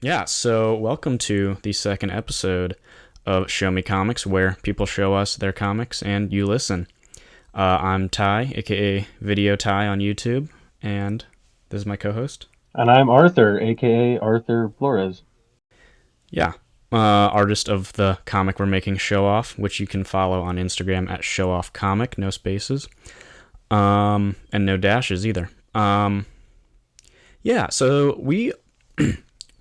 Yeah, so welcome to the second episode of Show Me Comics, where people show us their comics and you listen. I'm Ty, aka Video Ty on YouTube, and this is my co-host. And I'm Arthur, aka Arthur Flores. Yeah, artist of the comic we're making, Show Off, which you can follow on Instagram at Show Off Comic, no spaces, and no dashes either. Yeah, so we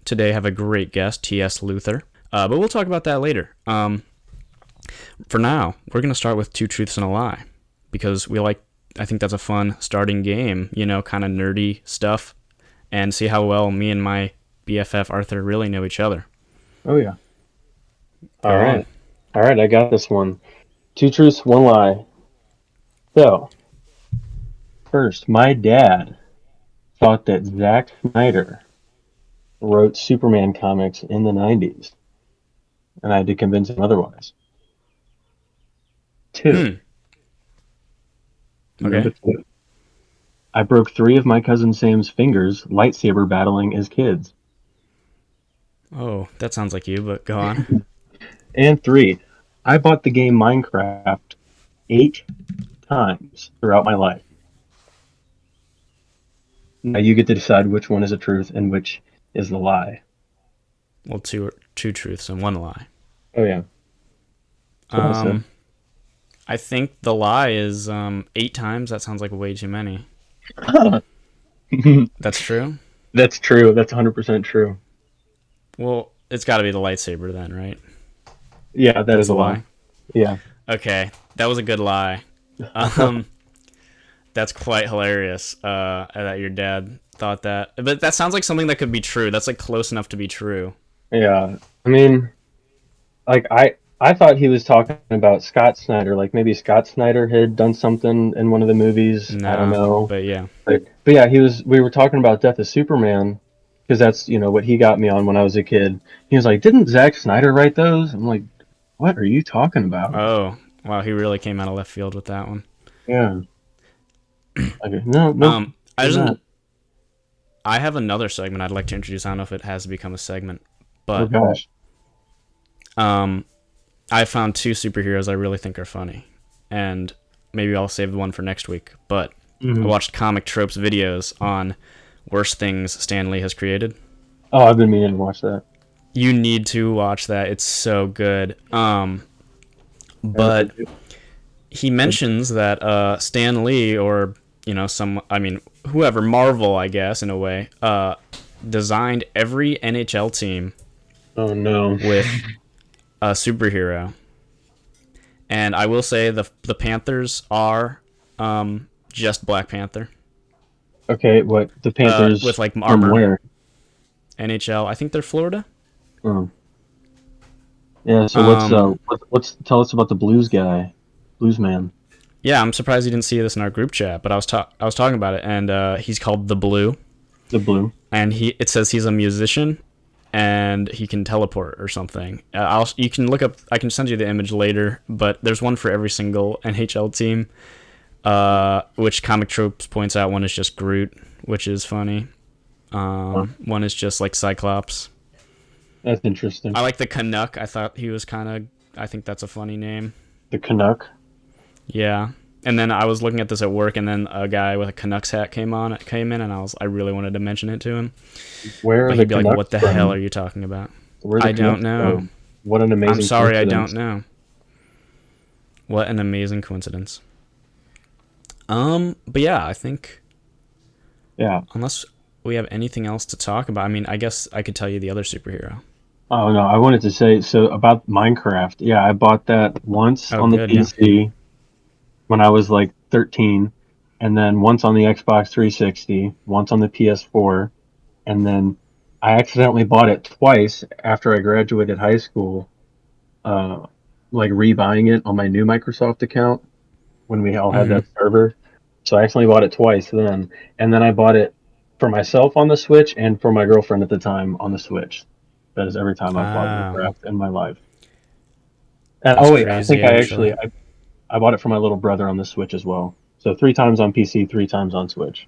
today have a great guest, T.S. Luther, but we'll talk about that later. For now, we're going to start with Two Truths and a Lie because I think that's a fun starting game, kind of nerdy stuff, and see how well me and my BFF Arthur really know each other. Oh yeah. All Go on. right. All right, I got this one. Two truths, one lie. So, first, my dad thought that Zack Snyder wrote Superman comics in the 90s, and I had to convince him otherwise. Two, Hmm. Okay. number two, I broke three of my cousin Sam's fingers lightsaber battling as kids. Oh, that sounds like you, but go on. And three, I bought the game Minecraft 8 times throughout my life. Now you get to decide which one is the truth and which is the lie. Well, two truths and one lie. Oh yeah, that's what I said. Um, I think the lie is 8 times. That sounds like way too many. That's true. That's true. That's 100% true. Well, it's got to be the lightsaber then, right? Yeah, that That's is a a lie. lie. Yeah. Okay, that was a good lie. Um, that's quite hilarious. That your dad thought that, but that sounds like something that could be true. That's like close enough to be true. Yeah. I mean, like I thought he was talking about Scott Snyder. Like maybe Scott Snyder had done something in one of the movies. I don't No, know. but yeah. But yeah, he was. We were talking about Death of Superman because that's what he got me on when I was a kid. He was like, "Didn't Zack Snyder write those?" I'm like, "What are you talking about?" Oh, wow, he really came out of left field with that one. Yeah. Okay. No, nope. I Did just not. I have another segment I'd like to introduce. I don't know if it has to become a segment, Oh but gosh. um, I found two superheroes I really think are funny, and maybe I'll save the one for next week. But I Hmm. watched Comic Tropes videos on worst things Stan Lee has created. Oh, I've been meaning to watch that. You need to watch that. It's so good. I But do. he mentions that Stan Lee or whoever, Marvel, I guess in a way, designed every NHL team Oh no. with a superhero. And I will say the Panthers are just Black Panther Okay, what the with Panthers like from armor. where? NHL. I think they're Florida. Oh. Yeah, so Um, what's tell us about the blues guy, blues man. yeah, I'm surprised you didn't see this in our group chat, but I was talking about it, and he's called the Blue, The blue. and it says he's a musician and he can teleport or something. You can look up. I can send you the image later, but there's one for every single NHL team. Which Comic Tropes points out one is just Groot, which is funny. Huh. One is just like Cyclops. That's interesting. I like the Canuck. I thought he was kind of. I think that's a funny name. The Canuck. Yeah. And then I was looking at this at work, and then a guy with a Canucks hat came in, and I really wanted to mention it to him, Where are but the he'd be like, Canucks "What the hell from? are you talking about?" Where are the I don't Canucks know. from? What an I'm amazing sorry, I don't coincidence. know. What an amazing coincidence. But yeah, I think Yeah. unless we have anything else to talk about, I mean, I guess I could tell you the other superhero. Oh no, I wanted to say so about Minecraft. Yeah, I bought that once Oh, on the good, yeah. PC when I was like 13, and then once on the Xbox 360, once on the PS4, and then I accidentally bought it twice after I graduated high school, uh, like rebuying it on my new Microsoft account when we all had Mm-hmm. that server. So I accidentally bought it twice then, and then I bought it for myself on the Switch and for my girlfriend at the time on the Switch. That is every time I've bought Wow, Minecraft in my life. And that's oh wait, I crazy, think actually. I bought it for my little brother on the Switch as well. So 3 times on PC, 3 times on Switch.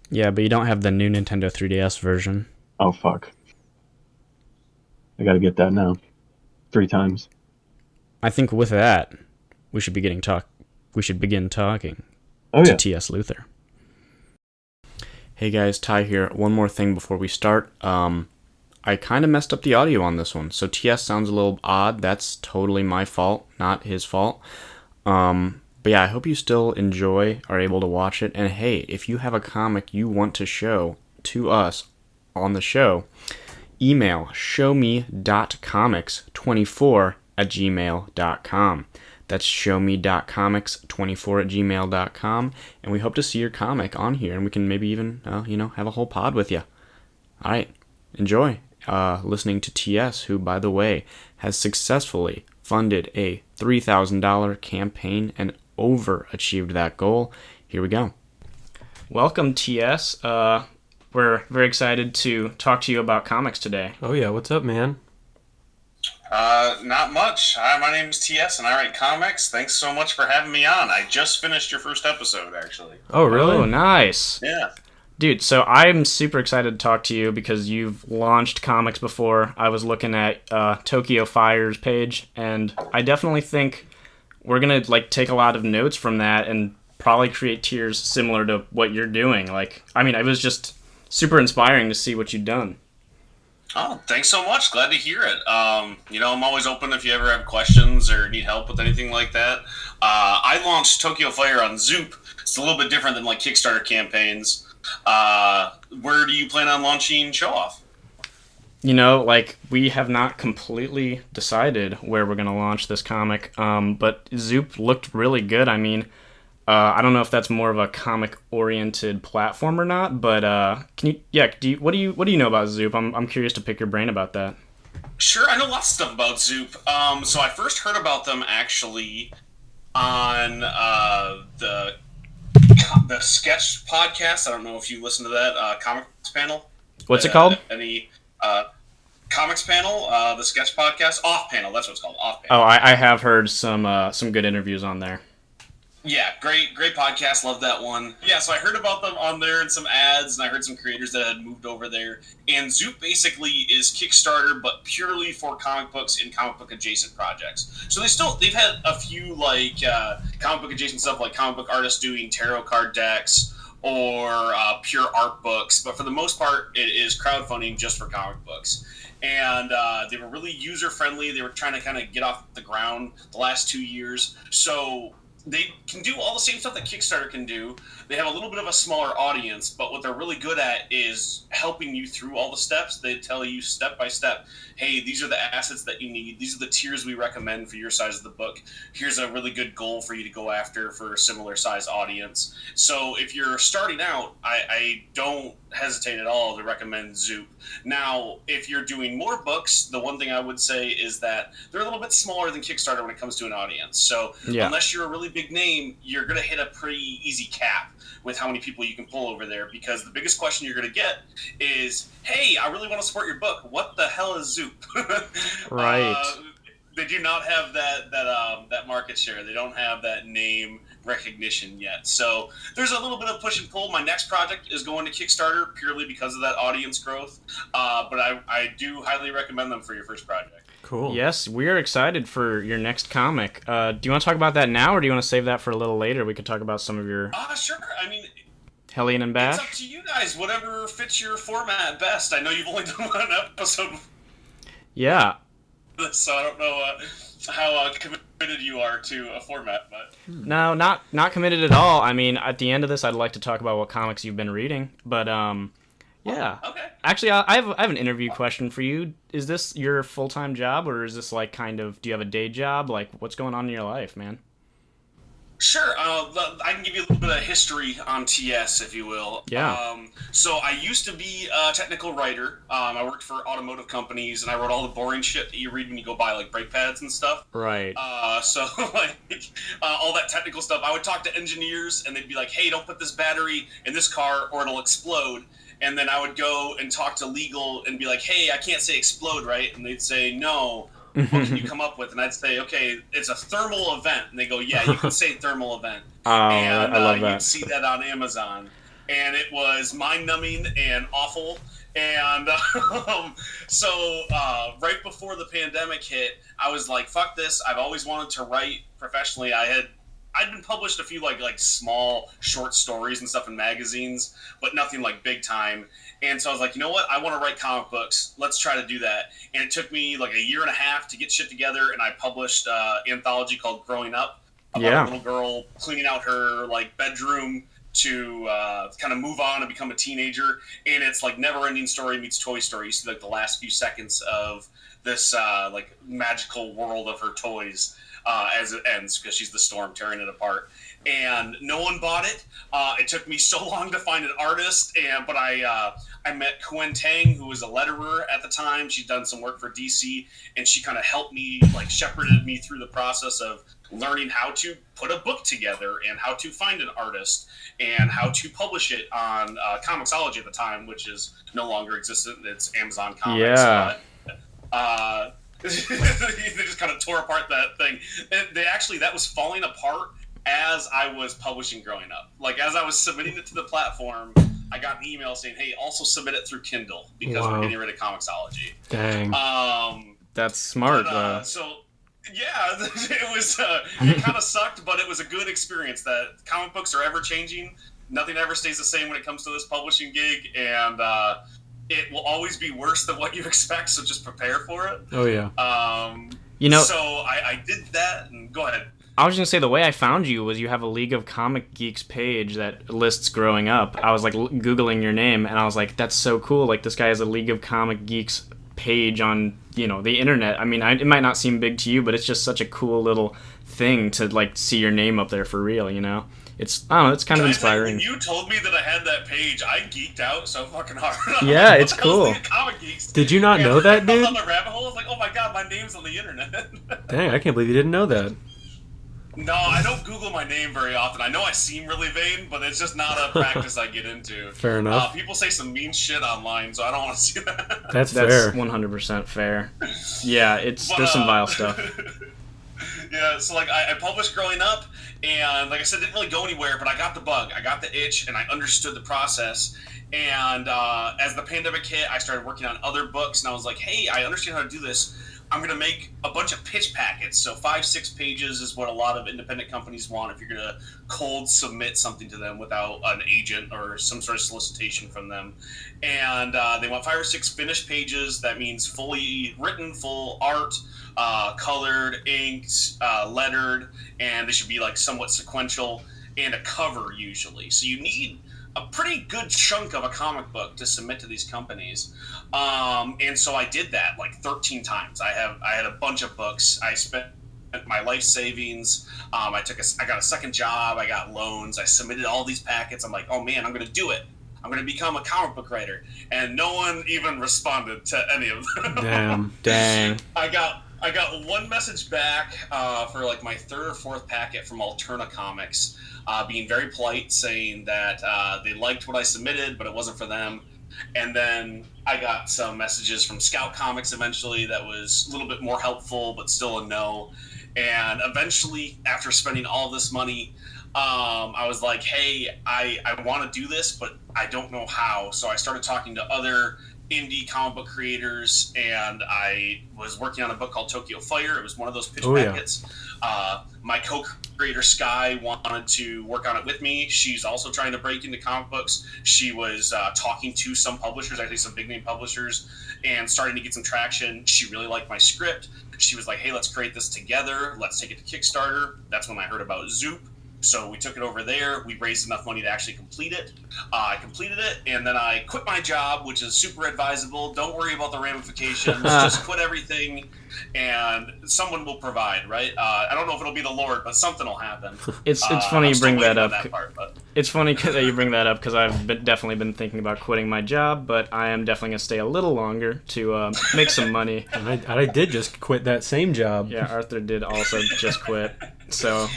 Yeah, but you don't have the new Nintendo 3DS version. Oh fuck. I got to get that now. 3 times. I think with that, we should begin talking Oh to yeah. T.S. Luther. Hey guys, Ty here. One more thing before we start. I kind of messed up the audio on this one, so TS sounds a little odd. That's totally my fault, not his fault. But yeah, I hope you still are able to watch it. And hey, if you have a comic you want to show to us on the show, email showme.comics24@gmail.com. That's showme.comics24@gmail.com, and we hope to see your comic on here, and we can maybe even, have a whole pod with you. All right, enjoy listening to TS, who, by the way, has successfully funded a $3,000 campaign and overachieved that goal. Here we go. Welcome, TS. We're very excited to talk to you about comics today. Oh yeah, what's up, man? Not much. Hi, my name is TS and I write comics. Thanks so much for having me on. I just finished your first episode, actually. Oh really? Oh, nice. Yeah. Dude, so I'm super excited to talk to you because you've launched comics before. I was looking at Tokyo Fire's page, and I definitely think we're going to take a lot of notes from that and probably create tiers similar to what you're doing. It was just super inspiring to see what you've done. Oh, thanks so much. Glad to hear it. I'm always open if you ever have questions or need help with anything like that. I launched Tokyo Fire on Zoop. It's a little bit different than Kickstarter campaigns. Where do you plan on launching Show Off? We have not completely decided where we're going to launch this comic, but Zoop looked really good. I don't know if that's more of a comic-oriented platform or not, but what do you know about Zoop? I'm curious to pick your brain about that. Sure, I know lots of stuff about Zoop. So I first heard about them actually on the Sketch podcast. I don't know if you listen to that comics panel. What's it called? Any comics panel? The Sketch podcast, Off Panel. That's what it's called. Off Panel. Oh, I have heard some good interviews on there. Yeah, great podcast. Love that one. Yeah, so I heard about them on there and some ads, and I heard some creators that had moved over there. And Zoop basically is Kickstarter, but purely for comic books and comic book adjacent projects. So they've had a few comic book adjacent stuff, like comic book artists doing tarot card decks or pure art books. But for the most part, it is crowdfunding just for comic books. And they were really user friendly. They were trying to kind of get off the ground the last 2 years. So they can do all the same stuff that Kickstarter can do. They have a little bit of a smaller audience, but what they're really good at is helping you through all the steps. They tell you step by step, hey, these are the assets that you need. These are the tiers we recommend for your size of the book. Here's a really good goal for you to go after for a similar size audience. So if you're starting out, I don't hesitate at all to recommend Zoop. Now, if you're doing more books, the one thing I would say is that they're a little bit smaller than Kickstarter when it comes to an audience. So unless you're a really big name, you're going to hit a pretty easy cap with how many people you can pull over there, because the biggest question you're going to get is, hey, I really want to support your book. What the hell is Zoop? Right. They do not have that market share. They don't have that name recognition yet. So there's a little bit of push and pull. My next project is going to Kickstarter purely because of that audience growth. But I do highly recommend them for your first project. Cool. Yes, we are excited for your next comic. Do you want to talk about that now, or do you want to save that for a little later? We could talk about some of your... Sure. I mean, Hellion and Bash? it's up to you guys. Whatever fits your format best. I know you've only done one episode before, Yeah. so I don't know how committed you are to a format, but... No, not committed at all. I mean, at the end of this, I'd like to talk about what comics you've been reading, but yeah. Okay. Actually, I have an interview question for you. Is this your full-time job, or is this do you have a day job? What's going on in your life, man? Sure. I can give you a little bit of history on TS, if you will. Yeah. So I used to be a technical writer. I worked for automotive companies, and I wrote all the boring shit that you read when you go buy brake pads and stuff. Right. So all that technical stuff. I would talk to engineers, and they'd be like, "Hey, don't put this battery in this car, or it'll explode." And then I would go and talk to legal and be like, "Hey, I can't say explode, right?" And they'd say, "No. What can you come up with?" And I'd say, "Okay, it's a thermal event." And they go, "Yeah, you can say thermal event." Oh, and I love that. you'd see that on Amazon. And it was mind-numbing and awful. And so right before the pandemic hit, I was like, "Fuck this! I've always wanted to write professionally." I'd been published a few like small short stories and stuff in magazines, but nothing like big time. And so I was like, you know what? I want to write comic books. Let's try to do that. And it took me like a year and a half to get shit together, and I published an anthology called Growing Up, about a little girl cleaning out her like bedroom to kind of move on and become a teenager. And it's like never-ending story meets Toy Story. You see like the last few seconds of this like magical world of her toys as it ends, because she's the storm tearing it apart. And no one bought it. It took me so long to find an artist, but I met Quen Tang, who was a letterer at the time. She'd done some work for DC, and she kind of helped me, like shepherded me through the process of learning how to put a book together and how to find an artist and how to publish it on Comixology at the time, which is no longer existent. It's Amazon Comics. Yeah. But, they just kind of tore apart that thing. That was falling apart as I was publishing Growing Up. Like, as I was submitting it to the platform, I got an email saying, "Hey, also submit it through Kindle because we're getting rid of Comixology." Dang. That's smart. So, yeah, it was. It kind of sucked, but it was a good experience. That comic books are ever changing. Nothing ever stays the same when it comes to this publishing gig, and it will always be worse than what you expect. So just prepare for it. Oh yeah. So I did that, and go ahead. I was going to say, the way I found you was you have a League of Comic Geeks page that lists Growing Up. I was like Googling your name, and I was like, that's so cool. Like, this guy has a League of Comic Geeks page on, the internet. I mean, it might not seem big to you, but it's just such a cool little thing to, like, see your name up there for real, It's, I don't know, it's kind of inspiring. When you told me that I had that page, I geeked out so fucking hard. Yeah, it's cool. Comic Geeks. Did you not know that, dude? On the rabbit hole, I was like, oh my god, my name's on the internet. Dang, I can't believe you didn't know that. No, I don't Google my name very often. I know I seem really vain, but it's just not a practice I get into. Fair enough. People say some mean shit online, so I don't want to see that. That's fair. 100% fair. Yeah, there's some vile stuff. Yeah, so like I published Growing Up, and like I said, didn't really go anywhere, but I got the bug. I got the itch, and I understood the process. And as the pandemic hit, I started working on other books, and I was like, hey, I understand how to do this. I'm going to make a bunch of pitch packets. So 5-6 pages is what a lot of independent companies want if you're going to cold submit something to them without an agent or some sort of solicitation from them. And they want 5 or 6 finished pages. That means fully written, full art, colored, inked, lettered, and they should be like somewhat sequential, and a cover usually. So you need a pretty good chunk of a comic book to submit to these companies. And so I did that like 13 times. I had a bunch of books. I spent my life savings. I got a second job. I got loans. I submitted all these packets. I'm like, oh man, I'm going to do it. I'm going to become a comic book writer. And no one even responded to any of them. Dang. I got one message back for like my third or fourth packet from Alterna Comics, being very polite, saying that they liked what I submitted, but it wasn't for them. And then I got some messages from Scout Comics eventually that was a little bit more helpful, but still a no. And eventually, after spending all this money, I was like, hey, I want to do this, but I don't know how. So I started talking to other indie comic book creators, and I was working on a book called Tokyo Fire. It was one of those pitch packets. My co-creator Sky wanted to work on it with me. She's also trying to break into comic books. She was talking to some publishers, actually some big name publishers, and starting to get some traction. She really liked my script. She was like, hey, let's create this together. Let's take it to Kickstarter. That's when I heard about Zoop. So we took it over there. We raised enough money to actually complete it. I completed it, and then I quit my job, which is super advisable. Don't worry about the ramifications. Just quit everything, and someone will provide, right? I don't know if it'll be the Lord, but something will happen. It's funny you bring that up. But It's funny that you bring that up because I've definitely been thinking about quitting my job, but I am definitely going to stay a little longer to make some money. I did just quit that same job. Yeah, Arthur did also just quit. So...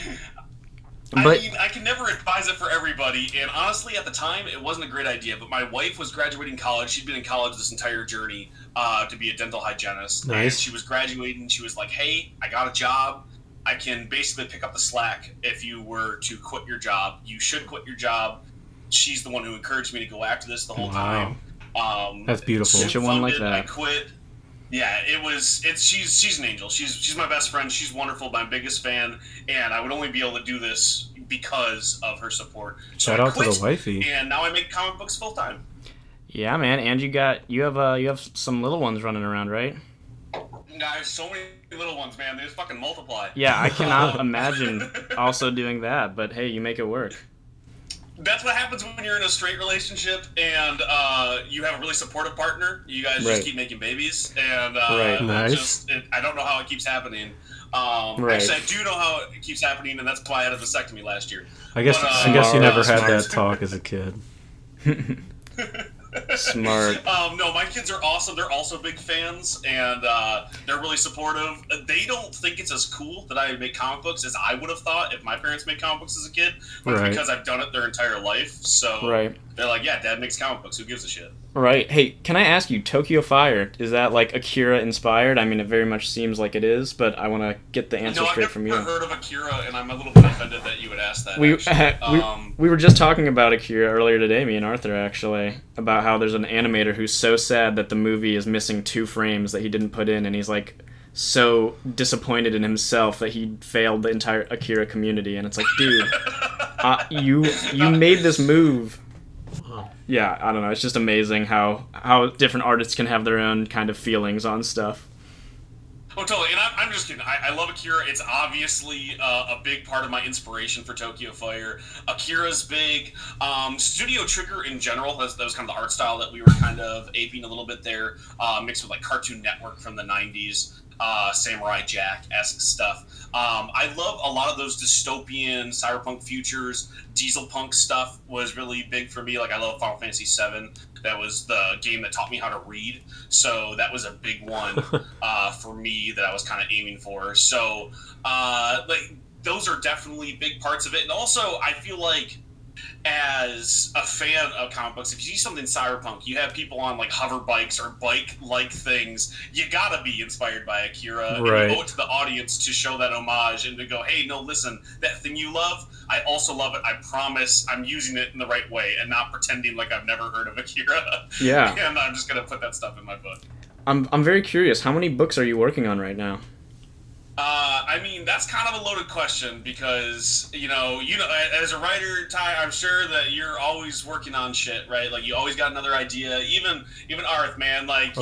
I mean, I can never advise it for everybody, and honestly, at the time, it wasn't a great idea, but my wife was graduating college. She'd been in college this entire journey to be a dental hygienist. Nice. And she was graduating, she was like, hey, I got a job. I can basically pick up the slack if you were to quit your job. You should quit your job. She's the one who encouraged me to go after this the whole time. That's beautiful. Such a one like that. I quit. Yeah, she's an angel. She's my best friend. She's wonderful, my biggest fan, and I would only be able to do this because of her support. So Shout out to the wifey. And now I make comic books full time. Yeah, man, and you have some little ones running around, right? I have so many little ones, man. They just fucking multiply. Yeah, I cannot imagine also doing that, but hey, you make it work. That's what happens when you're in a straight relationship and you have a really supportive partner. You guys Right. just keep making babies, and Right. Nice. I don't know how it keeps happening. Right. Actually, I do know how it keeps happening, and that's why I had a vasectomy last year. I guess you never had that talk as a kid. Smart. No, my kids are awesome. They're also big fans, and they're really supportive. They don't think it's as cool that I make comic books as I would have thought if my parents made comic books as a kid, but it's Right. because I've done it their entire life. So Right. they're like, yeah, Dad makes comic books. Who gives a shit? Right. Hey, can I ask you, Tokyo Fire, is that like Akira inspired? I mean, it very much seems like it is, but I want to get the answer No, straight I've from never you. heard of Akira, and I'm a little bit offended that you would ask that. We were just talking about Akira earlier today, me and Arthur, actually, about how there's an animator who's so sad that the movie is missing 2 frames that he didn't put in, and he's like so disappointed in himself that he failed the entire Akira community, and it's like, dude, you made this move. Yeah, I don't know. It's just amazing how different artists can have their own kind of feelings on stuff. Oh, totally. And I'm just kidding. I love Akira. It's obviously a big part of my inspiration for Tokyo Fire. Akira's big. Studio Trigger in general, that was kind of the art style that we were kind of aping a little bit there, mixed with like Cartoon Network from the 90s. Samurai Jack-esque stuff. I love a lot of those dystopian cyberpunk futures. Diesel punk stuff was really big for me. Like, I love Final Fantasy VII. That was the game that taught me how to read. So that was a big one for me that I was kind of aiming for. So, like, those are definitely big parts of it. And also, I feel like as a fan of comic books, if you see something cyberpunk, you have people on like hover bikes or bike-like things, you gotta be inspired by Akira. Right. And you owe it to the audience to show that homage and to go, hey, no, listen, that thing you love, I also love it. I promise I'm using it in the right way and not pretending like I've never heard of Akira. Yeah. And I'm just gonna put that stuff in my book. I'm very curious. How many books are you working on right now? I mean, that's kind of a loaded question because, you know, as a writer, Ty, I'm sure that you're always working on shit, right? Like, you always got another idea. Even Arth, man, like,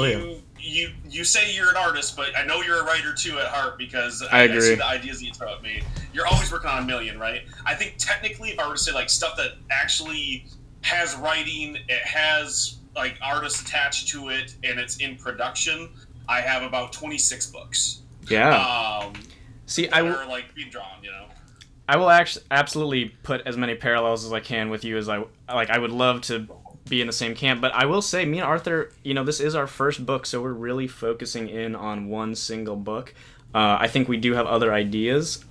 you say you're an artist, but I know you're a writer, too, at heart because I agree. I see the ideas that you throw at me. You're always working on a million, right? I think, technically, if I were to say, like, stuff that actually has writing, it has, like, artists attached to it, and it's in production, I have about 26 books. Yeah. See, I are like being drawn, you know. I will absolutely put as many parallels as I can with you as I would love to be in the same camp, but I will say, me and Arthur, you know, this is our first book, so we're really focusing in on one single book. I think we do have other ideas.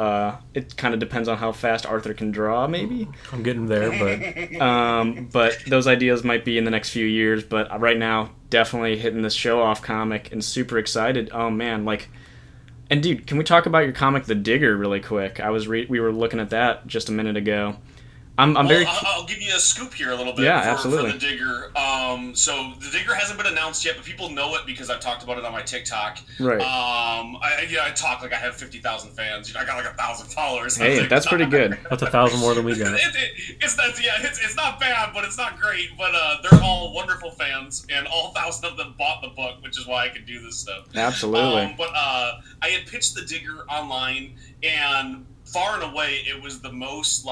It kind of depends on how fast Arthur can draw, maybe. I'm getting there, But those ideas might be in the next few years. But right now, definitely hitting this show-off comic and super excited. Oh man, like. And dude, can we talk about your comic, The Digger, really quick? We were looking at that just a minute ago. I'll give you a scoop here a little bit. Yeah, for absolutely. The Digger. So The Digger hasn't been announced yet, but people know it because I've talked about it on my TikTok. Right. I talk like I have 50,000 fans. I got like 1,000 followers. Hey, that's pretty good. That's 1,000 more than we got. It's not bad, but it's not great. But they're all wonderful fans, and all 1,000 of them bought the book, which is why I can do this stuff. Absolutely. But I had pitched The Digger online, and far and away, it was the most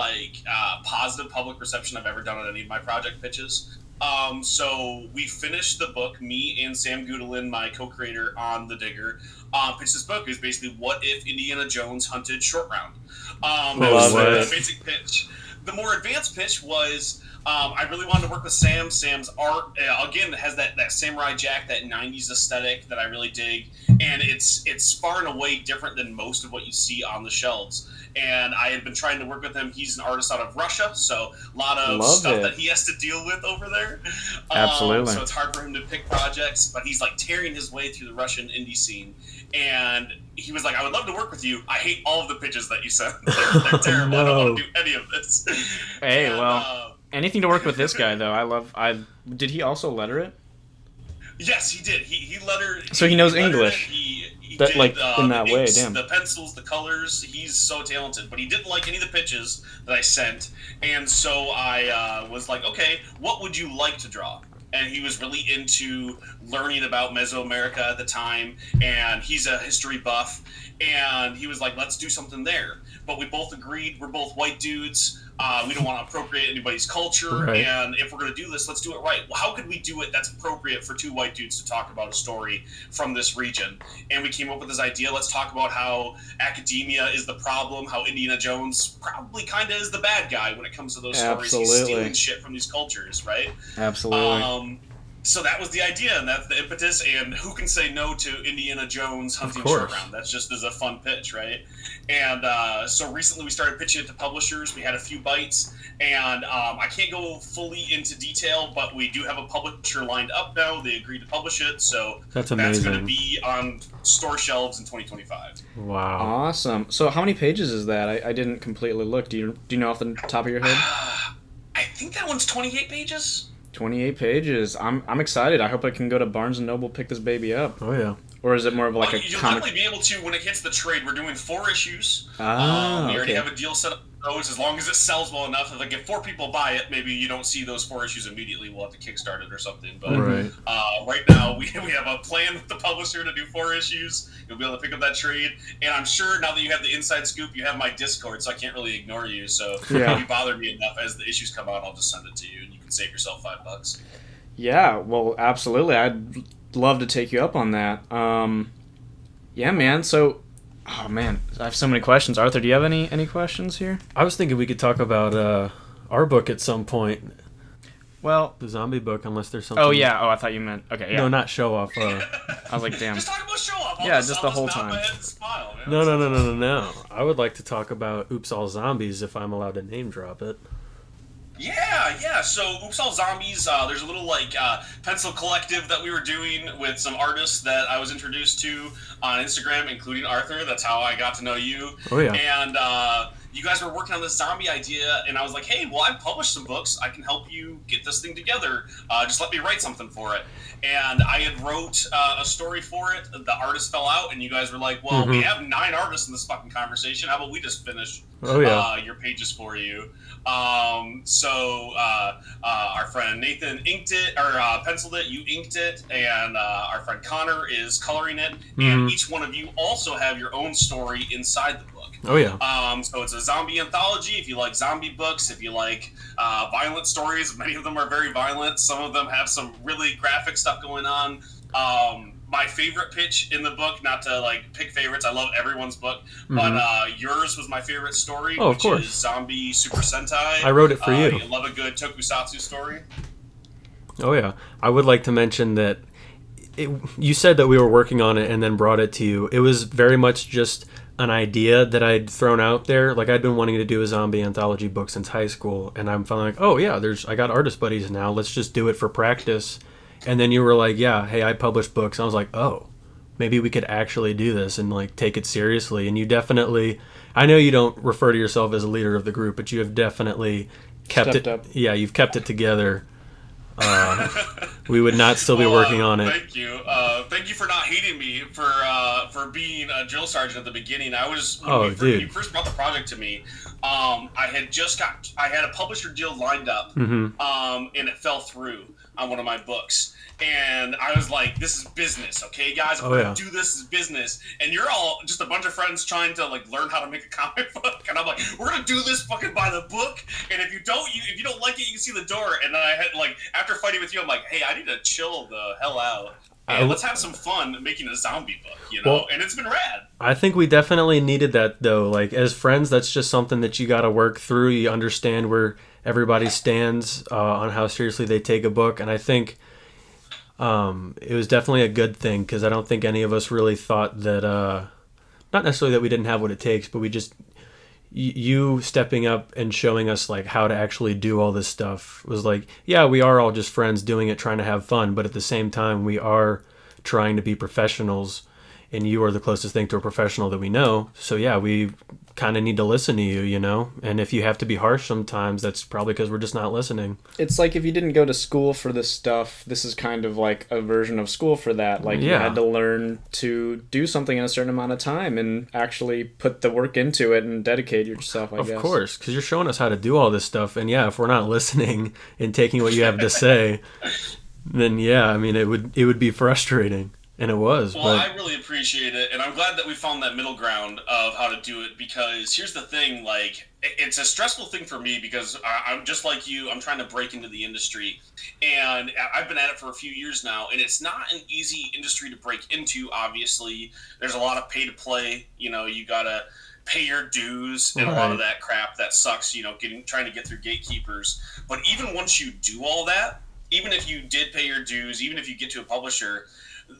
positive public reception I've ever done on any of my project pitches. So we finished the book. Me and Sam Gudelin, my co-creator on The Digger, pitched this book. It was basically what if Indiana Jones hunted Short Round. That was the basic pitch. The more advanced pitch was I really wanted to work with Sam. Sam's art, again, has that Samurai Jack, that 90s aesthetic that I really dig. And it's far and away different than most of what you see on the shelves. And I had been trying to work with him. He's an artist out of Russia, so a lot of stuff that he has to deal with over there. Absolutely. So it's hard for him to pick projects, but he's like tearing his way through the Russian indie scene. And he was like, I would love to work with you. I hate all of the pitches that you sent. They're terrible. No. I don't want to do any of this. Hey, anything to work with this guy, though. Did he also letter it? Yes, he did. He lettered. So he knows lettered English. it. He That, did like, in that the way, inks, damn. the pencils, the colors. He's so talented, but he didn't like any of the pitches that I sent, and so I was like, okay, what would you like to draw? And he was really into learning about Mesoamerica at the time, and he's a history buff, and he was like, let's do something there. But we both agreed we're both white dudes. We don't want to appropriate anybody's culture, Right. and if we're going to do this, let's do it right. Well, how could we do it that's appropriate for two white dudes to talk about a story from this region? And we came up with this idea. Let's talk about how academia is the problem, how Indiana Jones probably kind of is the bad guy when it comes to those stories. He's Absolutely. stealing shit from these cultures, right? Absolutely. So that was the idea, and that's the impetus. And who can say no to Indiana Jones hunting course. short round? That's just as a fun pitch, right? And so recently we started pitching it to publishers. We had a few bites, and I can't go fully into detail, but we do have a publisher lined up now. They agreed to publish it, so That's going to amazing. be on store shelves in 2025. Wow. Awesome. So how many pages is that? I didn't completely look. Do you know off the top of your head? I think that one's 28 pages. 28 pages. I'm excited. I hope I can go to Barnes & Noble, pick this baby up. Oh yeah. Or is it more of like Well, a you'll comic? definitely be able to when it hits the trade. We're doing 4 issues. We already Okay. have a deal set up for those as long as it sells well enough. Like if 4 people buy it, maybe you don't see those 4 issues immediately. We'll have to kickstart it or something. But Right. right now we have a plan with the publisher to do 4 issues. You'll be able to pick up that trade. And I'm sure now that you have the inside scoop, you have my Discord, so I can't really ignore you. So Yeah. if you bother me enough as the issues come out, I'll just send it to you, and you can save yourself $5. Yeah, well, absolutely. I'd love to take you up on that. Yeah, man. So, oh man, I have so many questions. Arthur, do you have any questions here? I was thinking we could talk about our book at some point, Well, the zombie book, unless there's something. oh yeah. Oh, I thought you meant okay. Yeah. No, not show off. I was like, damn. Just talk about show off. Yeah, just the whole nod time. my head and smile, man. No. I would like to talk about Oops All Zombies if I'm allowed to name drop it. Yeah. So, Oops All Zombies, there's a little, pencil collective that we were doing with some artists that I was introduced to on Instagram, including Arthur. That's how I got to know you. Oh yeah. And you guys were working on this zombie idea, and I was like, hey, well, I've published some books. I can help you get this thing together. Just let me write something for it. And I had wrote a story for it. The artist fell out, and you guys were like, well, we have 9 artists in this fucking conversation. How about we just finish Oh yeah. your pages for you? So our friend Nathan inked it, or penciled it, you inked it, and our friend Connor is coloring it, and each one of you also have your own story inside the book. Oh yeah. So it's a zombie anthology. If you like zombie books, if you like violent stories, many of them are very violent. Some of them have some really graphic stuff going on. My favorite pitch in the book, not to pick favorites, I love everyone's book, but yours was my favorite story, Oh, of which course. is Zombie Super Sentai. I wrote it for you. You love a good tokusatsu story. Oh yeah. I would like to mention that you said that we were working on it and then brought it to you. It was very much just an idea that I'd thrown out there. Like I'd been wanting to do a zombie anthology book since high school, and I'm feeling like, oh yeah, I got artist buddies now. Let's just do it for practice. And then you were like, yeah, hey, I publish books. I was like, oh, maybe we could actually do this and take it seriously. And you definitely, I know you don't refer to yourself as a leader of the group, but you have definitely kept Stepped it. up. Yeah, you've kept it together. We would not still be working on it. Thank you. Thank you for not hating me for being a drill sergeant at the beginning. I was when you first brought the project to me. I had a publisher deal lined up, and it fell through on one of my books. And I was like, this is business, okay, guys? I'm going to do this as business. And you're all just a bunch of friends trying to, learn how to make a comic book. And I'm like, we're going to do this fucking by the book. And if you don't like it, you can see the door. And then I had, after fighting with you, I'm like, hey, I need to chill the hell out. And let's have some fun making a zombie book, Well, and it's been rad. I think we definitely needed that, though. As friends, that's just something that you got to work through. You understand where everybody stands on how seriously they take a book. And I think it was definitely a good thing, because I don't think any of us really thought that, not necessarily that we didn't have what it takes, but we just, you stepping up and showing us how to actually do all this stuff was yeah, we are all just friends doing it, trying to have fun, but at the same time we are trying to be professionals. and you are the closest thing to a professional that we know. So yeah, we kind of need to listen to you, you know? And if you have to be harsh sometimes, that's probably because we're just not listening. It's like if you didn't go to school for this stuff, this is kind of like a version of school for that. Like, you had to learn to do something in a certain amount of time and actually put the work into it and dedicate yourself, I guess. Of course, because you're showing us how to do all this stuff. And yeah, if we're not listening and taking what you have to say, then yeah, I mean, it would be frustrating. And it was. Well, I really appreciate it, and I'm glad that we found that middle ground of how to do it, because here's the thing, like, it's a stressful thing for me because I'm just like you, I'm trying to break into the industry, and I've been at it for a few years now, and it's not an easy industry to break into, obviously. There's a lot of pay to play, you know, you gotta pay your dues and a lot of that crap that sucks, you know, trying to get through gatekeepers. But even once you do all that, even if you did pay your dues, even if you get to a publisher,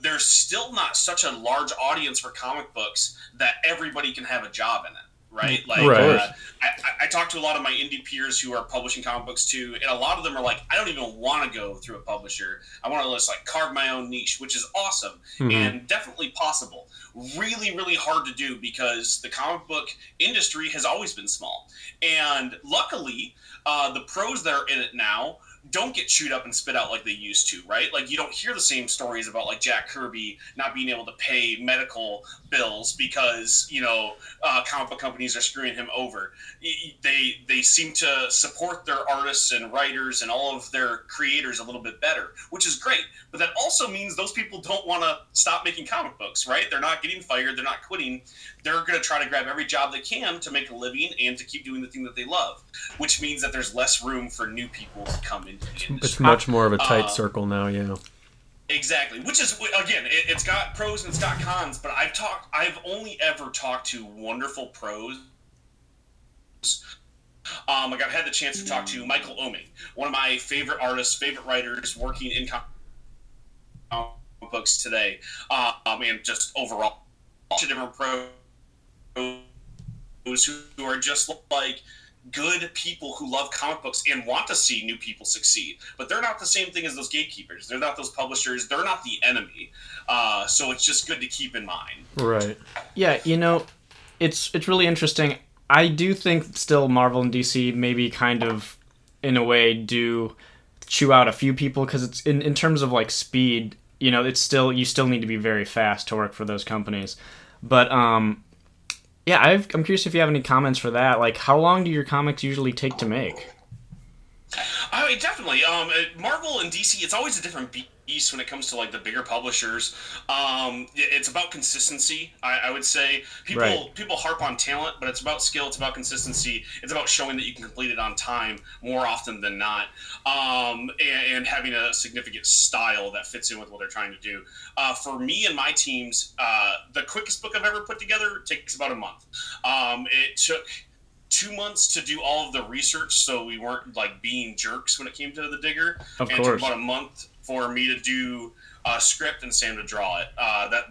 there's still not such a large audience for comic books that everybody can have a job in it, right? Like, I talk to a lot of my indie peers who are publishing comic books too, and a lot of them are like, I don't even want to go through a publisher. I want to just like carve my own niche, which is awesome and definitely possible. Really, really hard to do because the comic book industry has always been small. And luckily, the pros that are in it now don't get chewed up and spit out like they used to, right? Like, you don't hear the same stories about like Jack Kirby not being able to pay medical bills because, you know, comic book companies are screwing him over. They seem to support their artists and writers and all of their creators a little bit better, which is great. But that also means those people don't want to stop making comic books, right? They're not getting fired. They're not quitting. They're going to try to grab every job they can to make a living and to keep doing the thing that they love, which means that there's less room for new people to come into the industry. It's much more of a tight circle now, yeah. Exactly, which is, again, it's got pros and it's got cons, but I've only ever talked to wonderful pros. Like, I've had the chance to talk to Michael Oeming, one of my favorite artists, favorite writers working in comic books today, and just overall, a bunch of different pros who are just like good people who love comic books and want to see new people succeed, but they're not the same thing as those gatekeepers. They're not those publishers. They're not the enemy. So it's just good to keep in mind. Right. Yeah, you know, it's really interesting. I do think still Marvel and DC maybe kind of, in a way, do chew out a few people, because it's in terms of like speed, you know, it's still, you still need to be very fast to work for those companies. But yeah, I'm curious if you have any comments for that. Like, how long do your comics usually take to make? I mean, definitely. Marvel and DC, it's always a different beast when it comes to like the bigger publishers. It's about consistency. I would say people harp on talent, but it's about skill. It's about consistency. It's about showing that you can complete it on time more often than not, and having a significant style that fits in with what they're trying to do. For me and my teams, the quickest book I've ever put together takes about a month. It took 2 months to do all of the research, so we weren't like being jerks when it came to the Digger. Of course. It took about a month for me to do a script and Sam to draw it.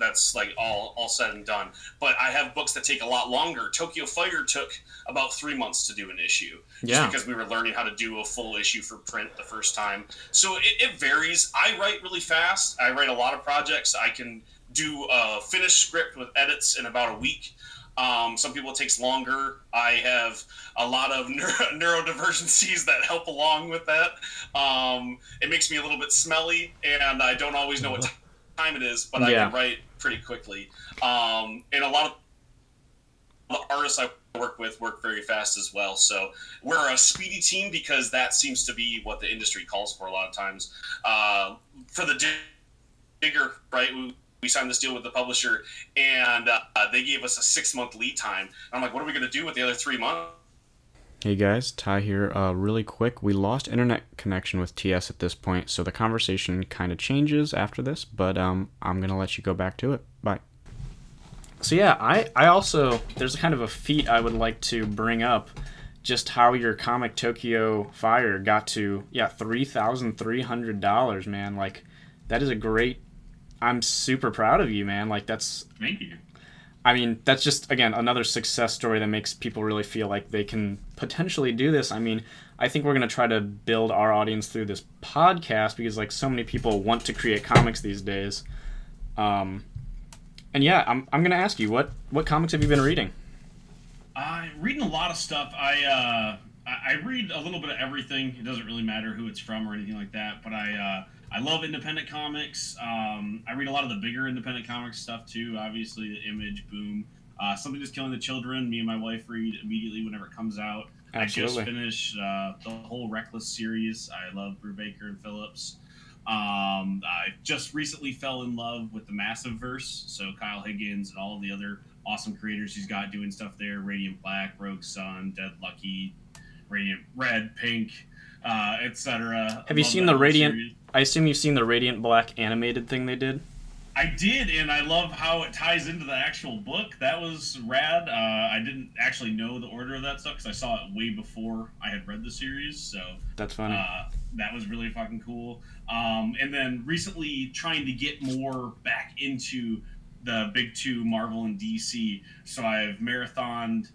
That's like all said and done. But I have books that take a lot longer. Tokyo Fire took about 3 months to do an issue, just because we were learning how to do a full issue for print the first time. So it varies. I write really fast. I write a lot of projects. I can do a finished script with edits in about a week. Some people it takes longer. I have a lot of neurodivergencies that help along with that. It makes me a little bit smelly, and I don't always know what time it is, but I can write pretty quickly. And a lot of the artists I work with work very fast as well. So we're a speedy team because that seems to be what the industry calls for a lot of times. For the Digger, right? We signed this deal with the publisher, and they gave us a 6-month lead time. And I'm like, what are we going to do with the other 3 months? Hey guys, Ty here. Really quick, we lost internet connection with TS at this point, so the conversation kind of changes after this, but I'm going to let you go back to it. Bye. So yeah, I also, there's kind of a feat I would like to bring up, just how your comic Tokyo Fire got to, $3,300, man. Like, that is a great, I'm super proud of you, man. Like, that's... Thank you. I mean, that's just, again, another success story that makes people really feel like they can potentially do this. I mean, I think we're going to try to build our audience through this podcast because, like, so many people want to create comics these days. And yeah, I'm gonna ask you what comics have you been reading? Reading a lot of stuff. I read a little bit of everything. It doesn't really matter who it's from or anything like that. But I love independent comics. I read a lot of the bigger independent comics stuff too. Obviously, the Image, Boom. Something Is Killing the Children. Me and my wife read immediately whenever it comes out. Absolutely. I just finished the whole Reckless series. I love Brubaker and Phillips. I just recently fell in love with the Massive Verse, so Kyle Higgins and all of the other awesome creators he's got doing stuff there. Radiant Black, Rogue Sun, Dead Lucky, Radiant Red, Pink, etc. Have you seen the Radiant? Series. I assume you've seen the Radiant Black animated thing they did. I did, and I love how it ties into the actual book. That was rad. I didn't actually know the order of that stuff because I saw it way before I had read the series. So that's funny. That was really fucking cool. And then recently trying to get more back into the big two, Marvel and DC. So I've marathoned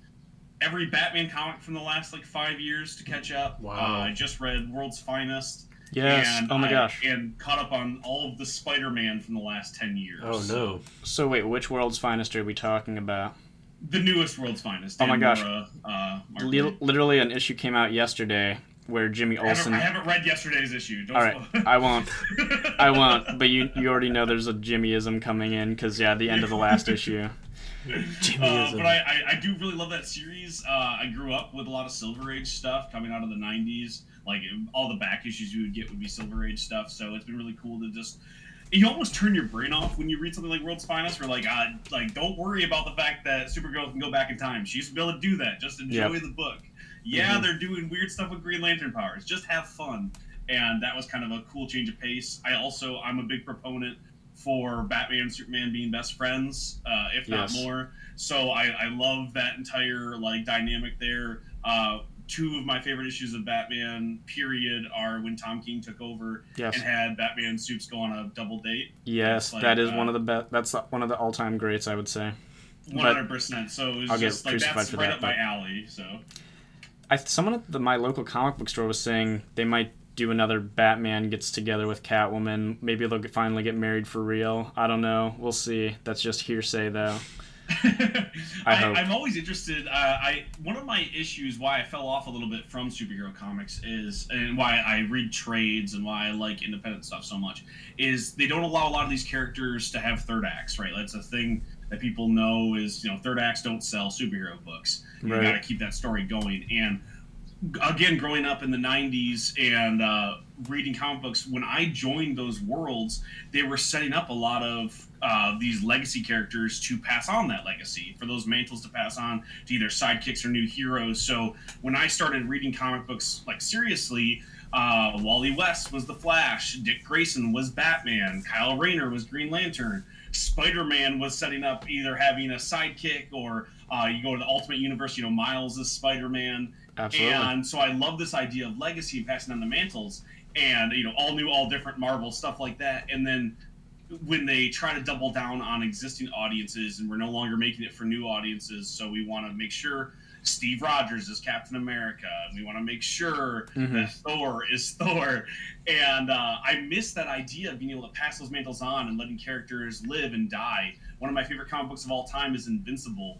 every Batman comic from the last 5 years to catch up. Wow. I just read World's Finest. Yes. And oh my gosh. And caught up on all of the Spider-Man from the last 10 years. Oh no. So wait, which World's Finest are we talking about? The newest World's Finest. Oh my gosh. Literally an issue came out yesterday where Jimmy Olsen... I haven't read yesterday's issue. All right, I won't. But you already know there's a Jimmyism coming in because, yeah, the end of the last issue. But I do really love that series. I grew up with a lot of Silver Age stuff coming out of the 90s. All the back issues you would get would be Silver Age stuff, so it's been really cool to just... You almost turn your brain off when you read something like World's Finest, where don't worry about the fact that Supergirl can go back in time. She used to be able to do that. Just enjoy the book. Yeah, they're doing weird stuff with Green Lantern powers. Just have fun. And that was kind of a cool change of pace. I'm a big proponent for Batman and Superman being best friends, if not more. So I love that entire dynamic there. Two of my favorite issues of Batman, period, are when Tom King took over and had Batman and Supes go on a double date. Yes, that is one of the best. That's one of the all-time greats, I would say. 100%. So it was just that's right up my alley. So, someone at my local comic book store was saying they might do another Batman gets together with Catwoman. Maybe they'll finally get married for real. I don't know. We'll see. That's just hearsay, though. I'm always interested. One of my issues why I fell off a little bit from superhero comics and why I read trades and why I like independent stuff so much, is they don't allow a lot of these characters to have third acts, right? That's a thing that people know is, third acts don't sell superhero books. You got to keep that story going. And again, growing up in the 90s and reading comic books, when I joined those worlds, they were setting up a lot of these legacy characters to pass on that legacy, for those mantles to pass on to either sidekicks or new heroes. So when I started reading comic books seriously, Wally West was the Flash, Dick Grayson was Batman, Kyle Rayner was Green Lantern, Spider-Man was setting up either having a sidekick or you go to the Ultimate Universe, Miles is Spider-Man. Absolutely. And so I love this idea of legacy and passing on the mantles and, all new, all different Marvel, stuff like that. And then when they try to double down on existing audiences and we're no longer making it for new audiences, so we want to make sure Steve Rogers is Captain America, and we want to make sure that Thor is Thor. And I miss that idea of being able to pass those mantles on and letting characters live and die. One of my favorite comic books of all time is Invincible.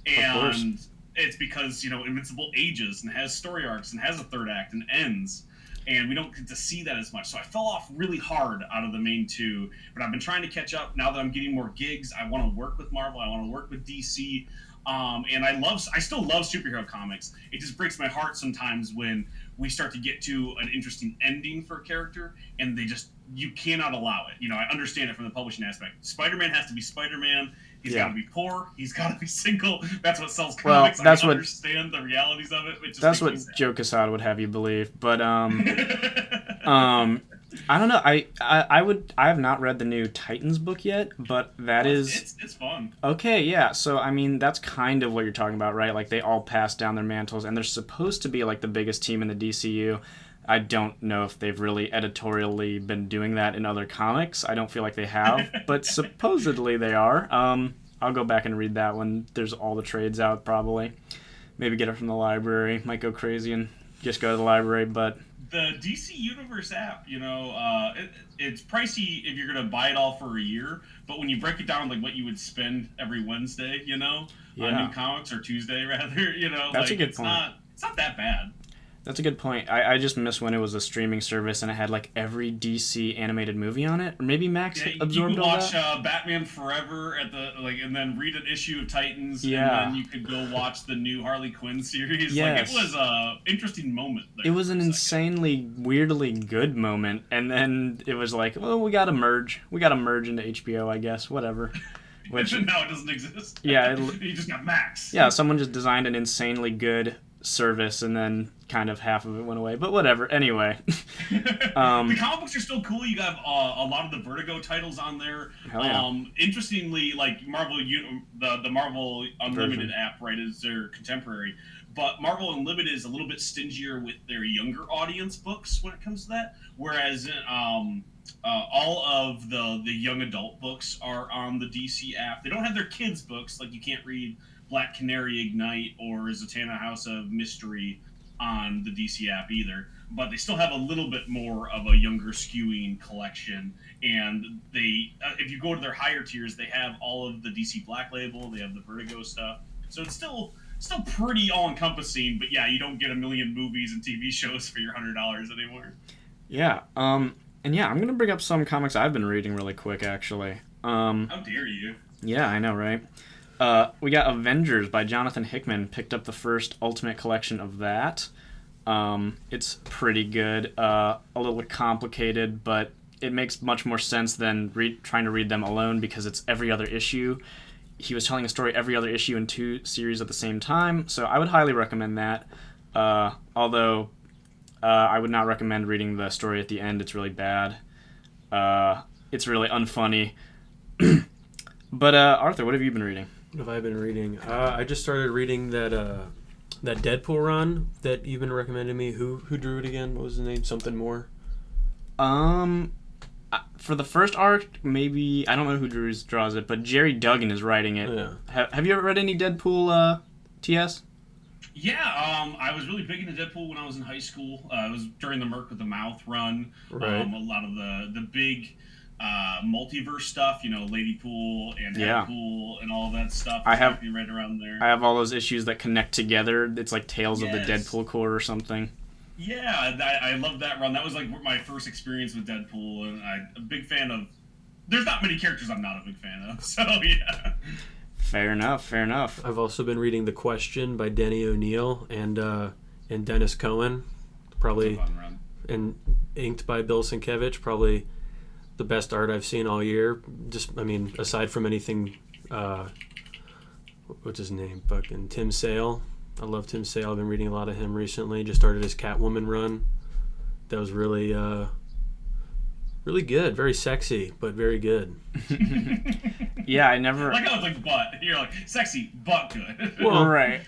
And it's because, Invincible ages and has story arcs and has a third act and ends. And we don't get to see that as much. So I fell off really hard out of the main two. But I've been trying to catch up now that I'm getting more gigs. I want to work with Marvel. I want to work with DC. And I still love superhero comics. It just breaks my heart sometimes when we start to get to an interesting ending for a character and you cannot allow it. I understand it from the publishing aspect. Spider-Man has to be Spider-Man. He's got to be poor. He's got to be single. That's what sells comics. I understand the realities of it. That's what Joe Quesada would have you believe. But I don't know. I have not read the new Titans book yet, but it's fun. Okay, yeah. So that's kind of what you're talking about, right? They all pass down their mantles, and they're supposed to be the biggest team in the DCU. I don't know if they've really editorially been doing that in other comics. I don't feel like they have, but supposedly they are. I'll go back and read that when there's all the trades out, probably. Maybe get it from the library. Might go crazy and just go to the library, but The DC Universe app, it's pricey if you're gonna buy it all for a year. But when you break it down, like what you would spend every Wednesday, on new comics or Tuesday rather, That's a good point. It's not that bad. That's a good point. I just miss when it was a streaming service and it had like every DC animated movie on it, or maybe Max absorbed all that. You could watch Batman Forever and then read an issue of Titans, and then you could go watch the new Harley Quinn series. Yes. Like, it was a interesting moment. It was an insanely, weirdly good moment, and then it was like, well, we gotta merge into HBO, I guess, whatever. Which now it doesn't exist. Yeah, you just got Max. Yeah, someone just designed an insanely good service, and then kind of half of it went away, but whatever. Anyway, the comic books are still cool. You got a lot of the Vertigo titles on there. Hell yeah. Interestingly, like Marvel, the Marvel Unlimited app, right, is their contemporary. But Marvel Unlimited is a little bit stingier with their younger audience books when it comes to that. Whereas all of the young adult books are on the DC app. They don't have their kids' books, like you can't read Black Canary Ignite or Zatanna House of Mystery on the DC app either, but they still have a little bit more of a younger skewing collection. And they, if you go to their higher tiers, they have all of the DC Black Label, they have the Vertigo stuff, so it's still pretty all encompassing. But yeah, you don't get a million movies and TV shows for your $100 anymore. Yeah, and yeah, I'm gonna bring up some comics I've been reading really quick, actually. How dare you? Yeah, I know, right? We got Avengers by Jonathan Hickman. Picked up the first Ultimate collection of that. It's pretty good. A little complicated, but it makes much more sense than trying to read them alone because it's every other issue. He was telling a story every other issue in 2 series at the same time, so I would highly recommend that. Although I would not recommend reading the story at the end. It's really bad. It's really unfunny. But Arthur, what have you been reading? What have I been reading? I just started reading that Deadpool run that you've been recommending me. Who drew it again? What was the name? Something more? For the first arc, maybe I don't know who draws it, but Jerry Duggan is writing it. Yeah. Have you ever read any Deadpool, TS? Yeah, I was really big into Deadpool when I was in high school. It was during the Merc with the Mouth run. Right. A lot of the big multiverse stuff, Ladypool and Deadpool and all of that stuff. I have right around there. I have all those issues that connect together. It's like Tales of the Deadpool Corps or something. Yeah, I love that run. That was like my first experience with Deadpool, and I'm a big fan of. There's not many characters I'm not a big fan of, so yeah. Fair enough. I've also been reading The Question by Denny O'Neil and Dennis Cohen, probably, and inked by Bill Sienkiewicz, probably the best art I've seen all year. Aside from anything, what's his name? Fucking Tim Sale. I love Tim Sale. I've been reading a lot of him recently. Just started his Catwoman run. That was really, really good. Very sexy, but very good. Yeah, I never. Like how it's like butt. You're like sexy, but good. Well, right.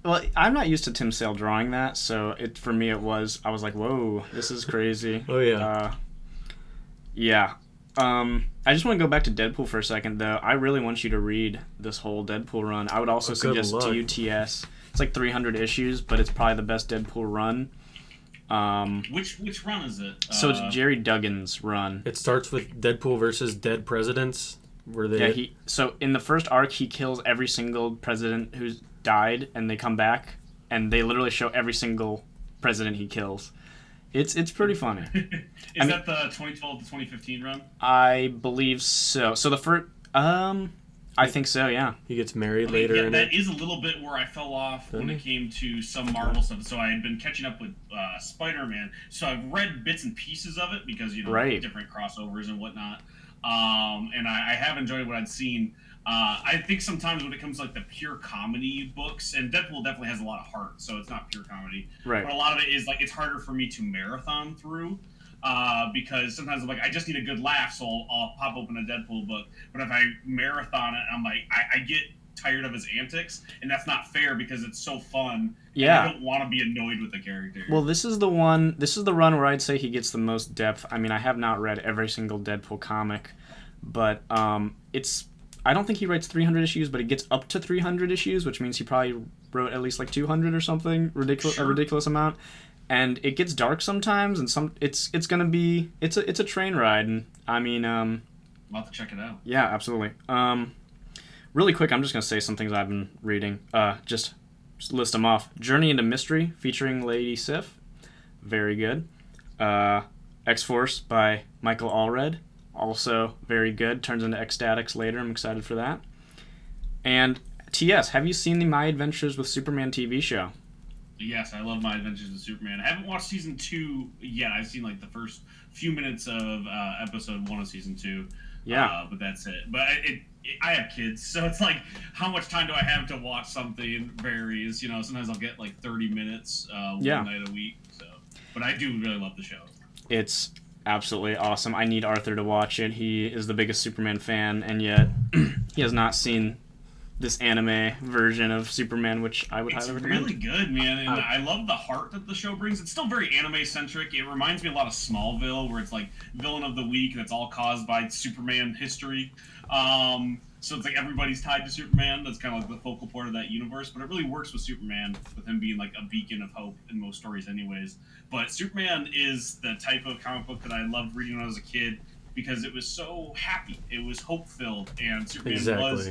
Well, I'm not used to Tim Sale drawing that, so for me I was like, whoa, this is crazy. Oh yeah. Yeah. I just want to go back to Deadpool for a second, though. I really want you to read this whole Deadpool run. I would also suggest to you TS. It's like 300 issues, but it's probably the best Deadpool run. Which run is it? So it's Jerry Duggan's run. It starts with Deadpool versus dead presidents. So in the first arc, he kills every single president who's died, and they come back, and they literally show every single president he kills. It's pretty funny. Is that the 2012 to 2015 run? I believe so. So the first, I think so. Yeah. He gets married later. Yeah, that is a little bit where I fell off when it came to some Marvel stuff. So I had been catching up with Spider-Man. So I've read bits and pieces of it because different crossovers and whatnot. And I have enjoyed what I'd seen. I think sometimes when it comes to like the pure comedy books, and Deadpool definitely has a lot of heart, so it's not pure comedy. Right. But a lot of it is like it's harder for me to marathon through because sometimes I'm like I just need a good laugh, so I'll pop open a Deadpool book. But if I marathon it, I'm like I get tired of his antics, and that's not fair because it's so fun. Yeah. And I don't want to be annoyed with the character. Well, this is the run where I'd say he gets the most depth. I mean, I have not read every single Deadpool comic, but I don't think he writes 300 issues, but he gets up to 300 issues, which means he probably wrote at least like 200 or something, a ridiculous amount. and it gets dark sometimes, and it's gonna be it's a train ride, and I mean I'll have to check it out. yeah, absolutely. Really quick, I'm just gonna say some things I've been reading. Just list them off. Journey into Mystery featuring Lady Sif, very good. X-Force by Michael Allred, also very good. Turns into Ecstatics later. I'm excited for that. And TS, have you seen the My Adventures with Superman TV show? Yes, I love My Adventures with Superman. I haven't watched season 2 yet. I've seen like the first few minutes of episode 1 of season 2. Yeah. But that's it. But I have kids, so it's like, how much time do I have to watch something varies. You know, sometimes I'll get like 30 minutes one night a week. So, but I do really love the show. It's absolutely awesome. I need Arthur to watch it. He is the biggest Superman fan, and yet he has not seen this anime version of Superman, which I would highly recommend. It's really good, man, and I love the heart that the show brings. It's still very anime-centric. It reminds me a lot of Smallville, where it's like villain of the week, and it's all caused by Superman history. So it's like everybody's tied to Superman. That's kind of like the focal point of that universe, but it really works with Superman, with him being like a beacon of hope in most stories anyways. But Superman is the type of comic book that I loved reading when I was a kid, because it was so happy. It was hope-filled, and Superman was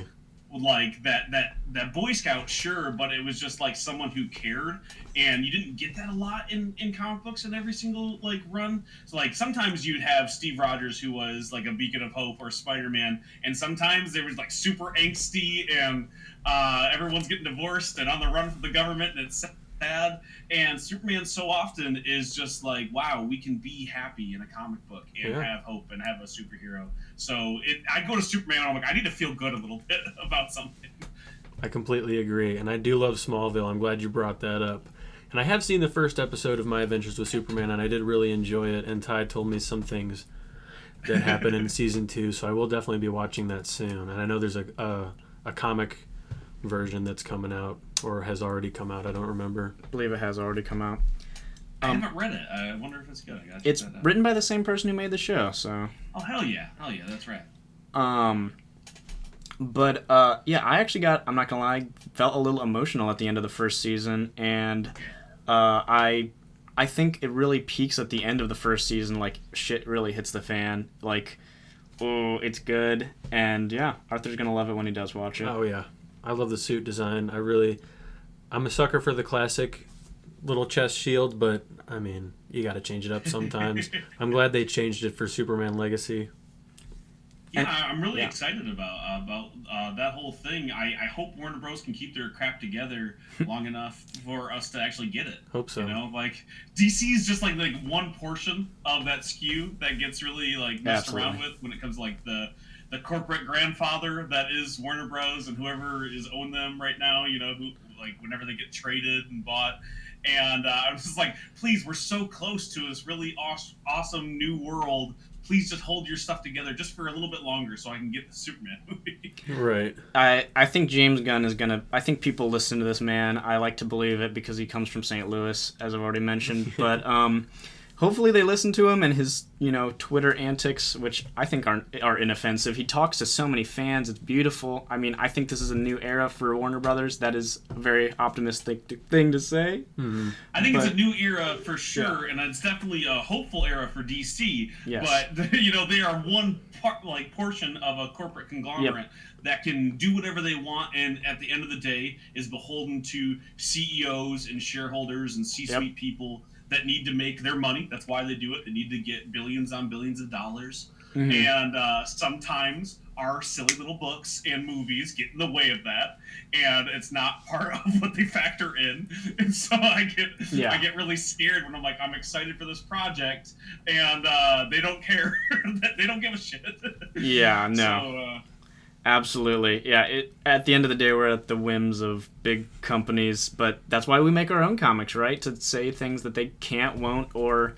like that Boy Scout, sure, but it was just like someone who cared, and you didn't get that a lot in comic books in every single like run. So like sometimes you'd have Steve Rogers, who was like a beacon of hope, or Spider-Man, and sometimes there was like super angsty and everyone's getting divorced and on the run from the government, and it's sad. And Superman so often is just like, wow, we can be happy in a comic book and have hope and have a superhero. So I go to Superman and I'm like, I need to feel good a little bit about something. I completely agree, and I do love Smallville. I'm glad you brought that up. And I have seen the first episode of My Adventures with Superman, and I did really enjoy it, and Ty told me some things that happened in season 2, so I will definitely be watching that soon. And I know there's a comic version that's coming out, or has already come out. I don't remember. I believe it has already come out. I haven't read it. I wonder if it's good. It's written by the same person who made the show, so. Oh, hell yeah, that's right. But yeah, I actually I'm not gonna lie, felt a little emotional at the end of the first season, and I think it really peaks at the end of the first season. Like, shit really hits the fan. Like, oh, it's good, and yeah, Arthur's gonna love it when he does watch it. Oh yeah, I love the suit design. I'm a sucker for the classic little chest shield, but I mean, you got to change it up sometimes. I'm glad they changed it for Superman Legacy. Yeah, I'm really excited about that whole thing. I hope Warner Bros. Can keep their crap together long enough for us to actually get it. Hope so. You know, like DC is just like one portion of that SKU that gets really like messed around with when it comes to like the corporate grandfather that is Warner Bros. And whoever is own them right now. You know, who like whenever they get traded and bought. And I was just like, please, we're so close to this really awesome new world. Please just hold your stuff together just for a little bit longer so I can get the Superman movie. Right. I think James Gunn is going to... I think people listen to this man. I like to believe it because he comes from St. Louis, as I've already mentioned. But hopefully they listen to him and his, Twitter antics, which I think are inoffensive. He talks to so many fans. It's beautiful. I mean, I think this is a new era for Warner Brothers. That is a very optimistic thing to say. Mm-hmm. I think it's a new era for sure, and it's definitely a hopeful era for DC. Yes. But, they are one portion of a corporate conglomerate that can do whatever they want, and at the end of the day is beholden to CEOs and shareholders and C-suite people that need to make their money. That's why they do it. They need to get billions on billions of dollars. Mm-hmm. And sometimes our silly little books and movies get in the way of that, and it's not part of what they factor in. And so I get really scared when I'm like, I'm excited for this project, and they don't care. They don't give a shit. Yeah, no. So, absolutely. Yeah, at the end of the day, we're at the whims of big companies, but that's why we make our own comics, right? To say things that they can't, won't, or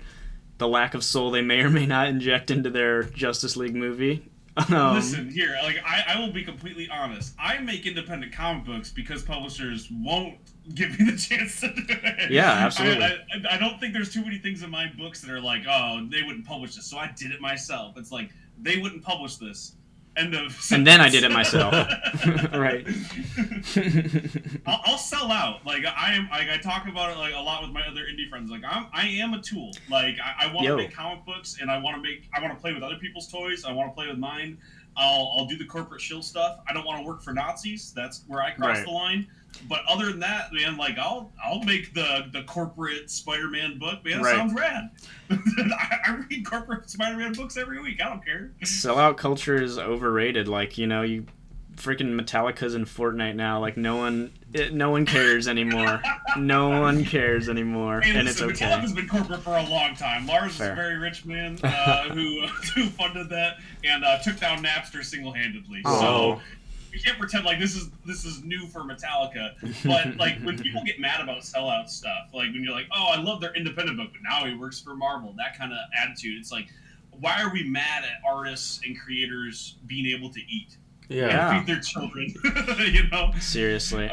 the lack of soul they may or may not inject into their Justice League movie. Listen, here, like I will be completely honest. I make independent comic books because publishers won't give me the chance to do it. Yeah, absolutely. I don't think there's too many things in my books that are like, oh, they wouldn't publish this, so I did it myself. It's like, they wouldn't publish this. End of. And then I did it myself. Right. I'll sell out. Like I talk about it like a lot with my other indie friends. Like I am a tool. Like I want to make comic books, and I want to play with other people's toys. I want to play with mine. I'll do the corporate shill stuff. I don't want to work for Nazis. That's where I cross the line. But other than that, man, like I'll make the corporate Spider-Man book. Man, it sounds rad. I read corporate Spider-Man books every week. I don't care. Sellout culture is overrated. Like, you know, you freaking Metallica's in Fortnite now. Like, no one cares anymore. No one cares anymore, hey, and listen, it's okay. Metallica's been corporate for a long time. Lars is a very rich man who funded that and took down Napster single-handedly. So we can't pretend like this is new for Metallica. But like when people get mad about sellout stuff, like when you're like, oh, I love their independent book, but now he works for Marvel, that kind of attitude. It's like, why are we mad at artists and creators being able to eat? And feed their children? You know? Seriously.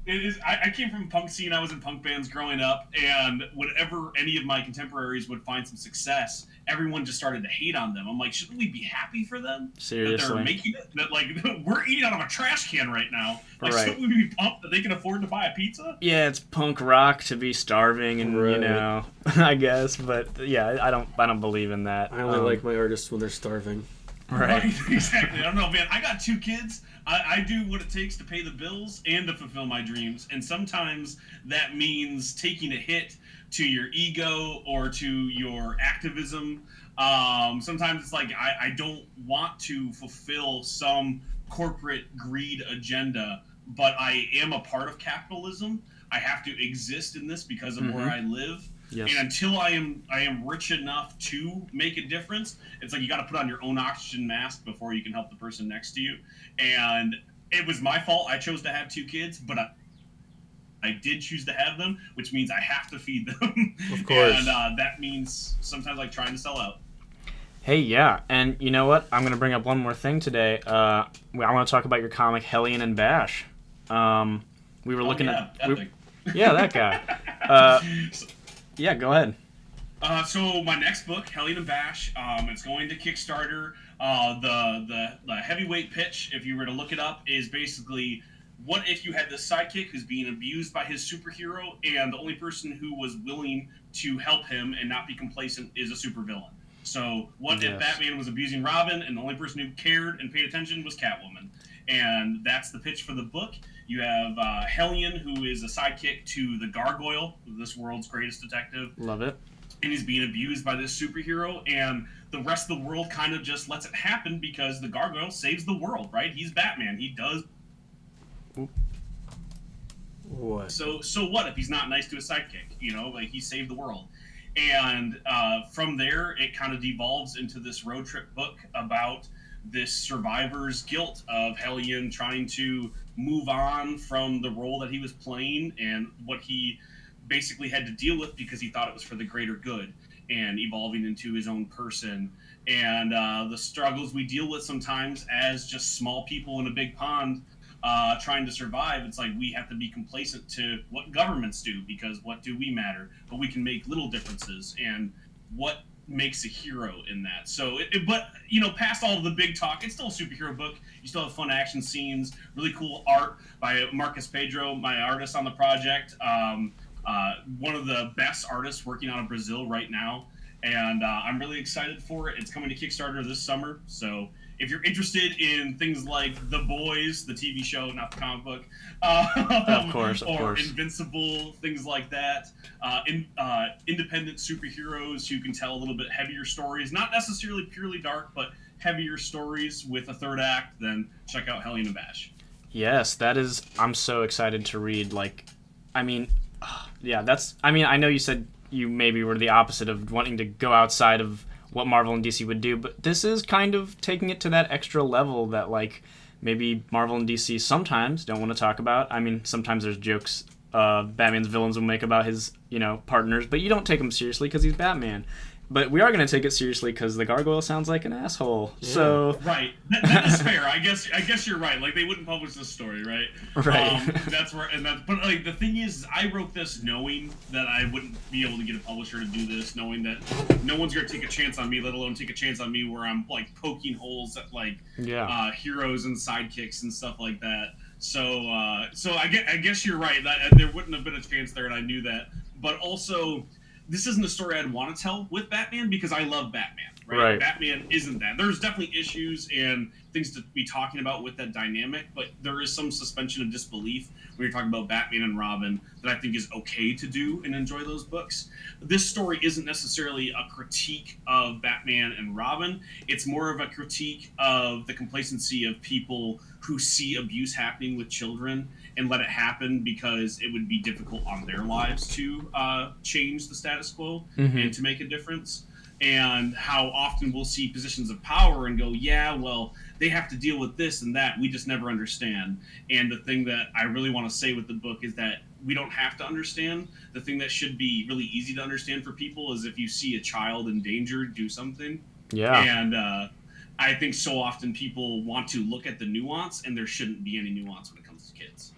It is. I came from a punk scene. I was in punk bands growing up, and whenever any of my contemporaries would find some success, everyone just started to hate on them. I'm like, shouldn't we be happy for them? Seriously. That they're making it? That, like, we're eating out of a trash can right now. Like, shouldn't we be pumped that they can afford to buy a pizza? Yeah, it's punk rock to be starving, and you know, I guess. But yeah, I don't believe in that. I only like my artists when they're starving. Right, exactly. I don't know, man. I got 2 kids. I do what it takes to pay the bills and to fulfill my dreams. And sometimes that means taking a hit to your ego or to your activism. Sometimes it's like I don't want to fulfill some corporate greed agenda, but I am a part of capitalism. I have to exist in this because of where I live. Yes. And until I am rich enough to make a difference, it's like you got to put on your own oxygen mask before you can help the person next to you. And it was my fault. I chose to have 2 kids, but I did choose to have them, which means I have to feed them. Of course. And that means sometimes like trying to sell out. Hey, yeah, and you know what? I'm going to bring up one more thing today. I want to talk about your comic Hellion and Bash. We were looking at... that guy. Yeah, go ahead. So my next book, Hellion and Bash, it's going to Kickstarter. The heavyweight pitch, if you were to look it up, is basically, what if you had this sidekick who's being abused by his superhero, and the only person who was willing to help him and not be complacent is a supervillain? So what if Batman was abusing Robin, and the only person who cared and paid attention was Catwoman? And that's the pitch for the book. You have Hellion, who is a sidekick to the Gargoyle, this world's greatest detective. Love it. And he's being abused by this superhero, and the rest of the world kind of just lets it happen because the Gargoyle saves the world, right? He's Batman. He does. What? So what if he's not nice to his sidekick? You know, like he saved the world. And from there, it kind of devolves into this road trip book about this survivor's guilt of Hellion trying to move on from the role that he was playing and what he basically had to deal with because he thought it was for the greater good, and evolving into his own person. And the struggles we deal with sometimes as just small people in a big pond trying to survive. It's like we have to be complacent to what governments do, because what do we matter? But we can make little differences, and what makes a hero in that. So, but you know, past all of the big talk, it's still a superhero book. You still have fun action scenes, really cool art by Marcus Pedro, my artist on the project. One of the best artists working out of Brazil right now, and I'm really excited for it. It's coming to Kickstarter this summer, so if you're interested in things like The Boys, the TV show, not the comic book, of course, Invincible, things like that, independent superheroes who can tell a little bit heavier stories, not necessarily purely dark, but heavier stories with a third act, then check out Hellion and Bash. Yes, that is. I'm so excited to read. Like, I mean, yeah, that's. I mean, I know you said you maybe were the opposite of wanting to go outside of what Marvel and DC would do, but this is kind of taking it to that extra level that, like, maybe Marvel and DC sometimes don't want to talk about. I mean, sometimes there's jokes Batman's villains will make about his, partners, but you don't take him seriously because he's Batman. but we are going to take it seriously because the gargoyle sounds like an asshole. Yeah. So Right, that is fair. I guess you're right. Like, they wouldn't publish this story, right? Right. That's where, but like the thing is, I wrote this knowing that I wouldn't be able to get a publisher to do this, knowing that no one's gonna take a chance on me, let alone take a chance on me where I'm like poking holes at like heroes and sidekicks and stuff like that. So I guess you're right. There wouldn't have been a chance there, and I knew that. But also, this isn't a story I'd want to tell with Batman because I love Batman. Right? Batman isn't that. There's definitely issues and things to be talking about with that dynamic, but there is some suspension of disbelief when you're talking about Batman and Robin that I think is okay to do and enjoy those books. This story isn't necessarily a critique of Batman and Robin. It's more of a critique of the complacency of people who see abuse happening with children and let it happen because it would be difficult on their lives to change the status quo and to make a difference. And how often we'll see positions of power and go, yeah, well, they have to deal with this and that. We just never understand. And the thing that I really want to say with the book is that we don't have to understand. The thing that should be really easy to understand for people is if you see a child in danger, do something. Yeah. And I think so often people want to look at the nuance, and there shouldn't be any nuance when it comes to kids.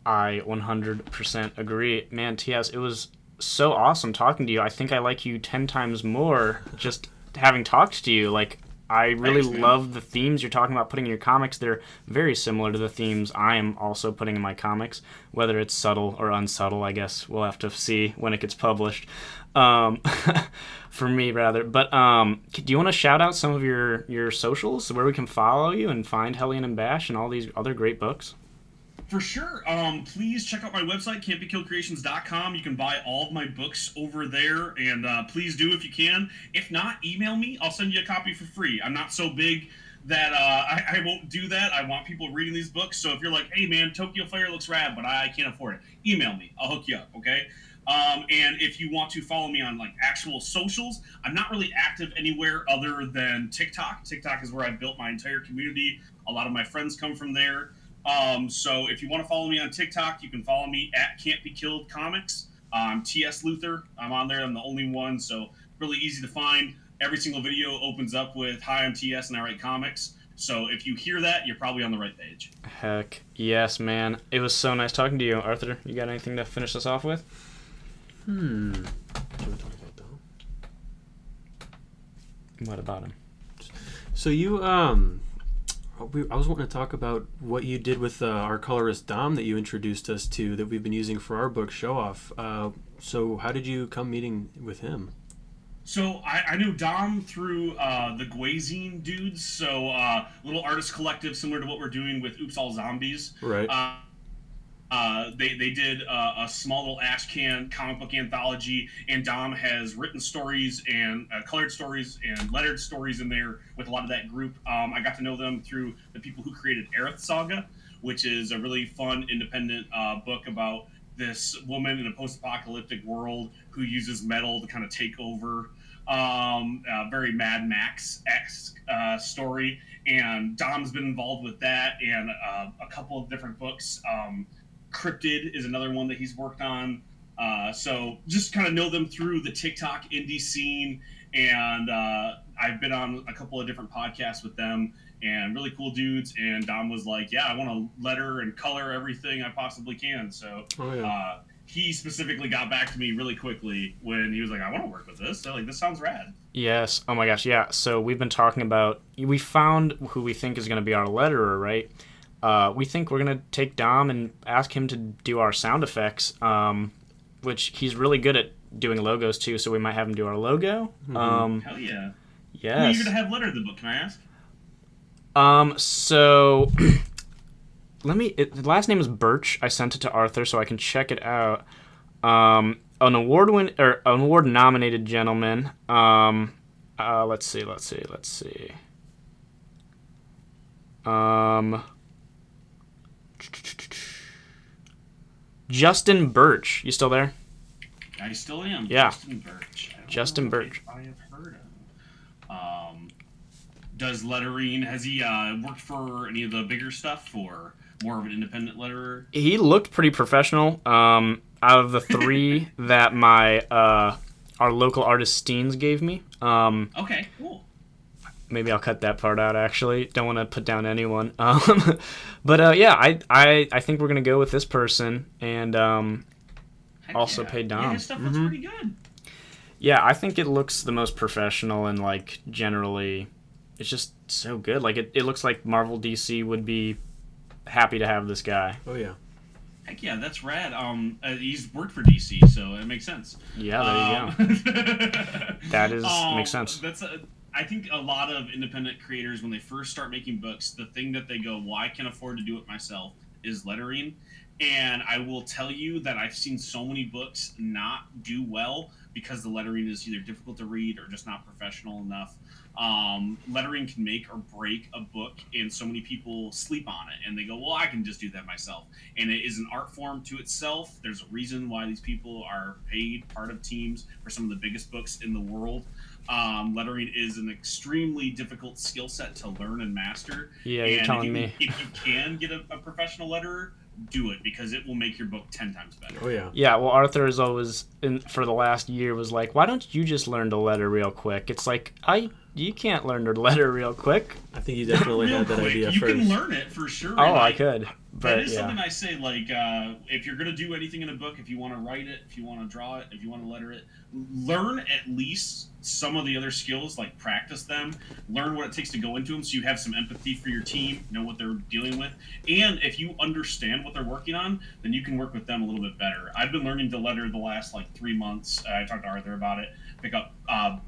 I 100% agree. Man, TS, it was so awesome talking to you. I think I like you 10 times more just having talked to you. Like, I really love the themes you're talking about putting in your comics. They're very similar to the themes I am also putting in my comics. Whether it's subtle or unsubtle, I guess we'll have to see when it gets published. For me, rather. But do you want to shout out some of your socials where we can follow you and find Hellion and Bash and all these other great books? For sure. Please check out my website, can'tbekilledcreations.com. You can buy all of my books over there, and please do if you can. If not, email me. I'll send you a copy for free. I'm not so big that I won't do that. I want people reading these books. So if you're like, hey, man, Tokyo Fire looks rad, but I can't afford it, email me. I'll hook you up, okay? And if you want to follow me on like actual socials, I'm not really active anywhere other than TikTok. TikTok is where I built my entire community. A lot of my friends come from there. So if you want to follow me on TikTok, you can follow me at Can't Be Killed Comics. TS Luther. I'm on there. I'm the only one, so really easy to find. Every single video opens up with "Hi, I'm TS and I write comics." So if you hear that, you're probably on the right page. Heck yes, man. It was so nice talking to you. Arthur, you got anything to finish us off with? What about him? So you I was wanting to talk about what you did with our colorist Dom that you introduced us to that we've been using for our book show off. So how did you come meeting with him? So I knew Dom through the Guazine dudes, so little artist collective similar to what we're doing with Oops All Zombies. Right. They did a small little ash can comic book anthology, and Dom has written stories and colored stories and lettered stories in there with a lot of that group. I got to know them through the people who created Aerith Saga, which is a really fun independent book about this woman in a post-apocalyptic world who uses metal to kind of take over. Very Mad Max-esque story, and Dom's been involved with that and a couple of different books. Cryptid is another one that he's worked on. So just kind of know them through the TikTok indie scene, and I've been on a couple of different podcasts with them, and really cool dudes. And Dom was like, yeah, I want to letter and color everything I possibly can. So he specifically got back to me really quickly when he was like, I want to work with this. So, like, this sounds rad. Yes. Oh my gosh. Yeah. So we've been talking about, we found who we think is going to be our letterer, right? We think we're going to take Dom and ask him to do our sound effects, which he's really good at doing logos too, so we might have him do our logo. Hell yeah. Yes. Who are you going to have letter the book, can I ask? So the last name is Birch. I sent it to Arthur so I can check it out. An award nominated gentleman. Let's see. Justin Birch. You still there? I still am. Yeah. Justin Birch. Justin Birch. I have heard of him. Does lettering, has he worked for any of the bigger stuff, or more of an independent letterer? He looked pretty professional. Out of the three that my our local artist Steens gave me. Okay, cool. Maybe I'll cut that part out, actually. Don't want to put down anyone. But yeah, I think we're going to go with this person and Heck also yeah. pay Dom. Yeah, his stuff looks pretty good. Yeah, I think it looks the most professional and, like, generally, it's just so good. Like, it looks like Marvel DC would be happy to have this guy. Oh, yeah. Heck yeah, that's rad. He's worked for DC, so it makes sense. Yeah, there you go. That makes sense. I think a lot of independent creators, when they first start making books, the thing that they go, well, I can afford to do it myself, is lettering. And I will tell you that I've seen so many books not do well because the lettering is either difficult to read or just not professional enough. Lettering can make or break a book, and so many people sleep on it and they go, well, I can just do that myself. And it is an art form to itself. There's a reason why these people are paid part of teams for some of the biggest books in the world. Lettering is an extremely difficult skill set to learn and master. Yeah, you're telling me. If you can get a professional letterer, do it, because it will make your book 10 times better. Oh, yeah. Yeah, well, Arthur is always, for the last year, was like, why don't you just learn to letter real quick? It's like, you can't learn to letter real quick. I think you definitely had that idea you first. can learn it for sure. Oh, I could. But, that is yeah. something I say, like, if you're going to do anything in a book, if you want to write it, if you want to draw it, if you want to letter it, learn at least some of the other skills, like practice them, learn what it takes to go into them so you have some empathy for your team, know what they're dealing with. And if you understand what they're working on, then you can work with them a little bit better. I've been learning to letter the last, 3 months. I talked to Arthur about it. Pick up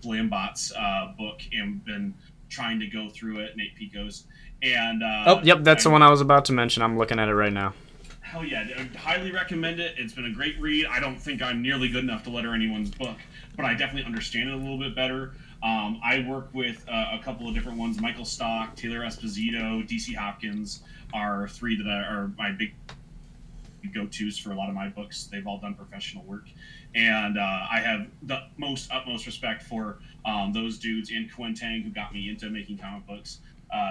Blambot's book and been trying to go through it, Nate Pico's. And yep, that's the one I was about to mention. I'm looking at it right now. Hell yeah, I highly recommend it. It's been a great read. I don't think I'm nearly good enough to letter anyone's book, but I definitely understand it a little bit better. I work with a couple of different ones. Michael Stock, Taylor Esposito, DC Hopkins are three that are my big go-tos for a lot of my books. They've all done professional work. And I have the utmost respect for those dudes, and Quintang, who got me into making comic books.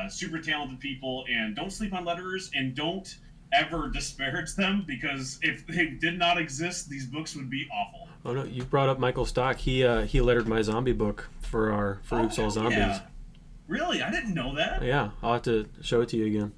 Super talented people, and don't sleep on letterers, and don't ever disparage them, because if they did not exist, these books would be awful. Oh no, you brought up Michael Stock. He lettered my zombie book for Oops All Zombies. Yeah. Really? I didn't know that. Yeah, I'll have to show it to you again.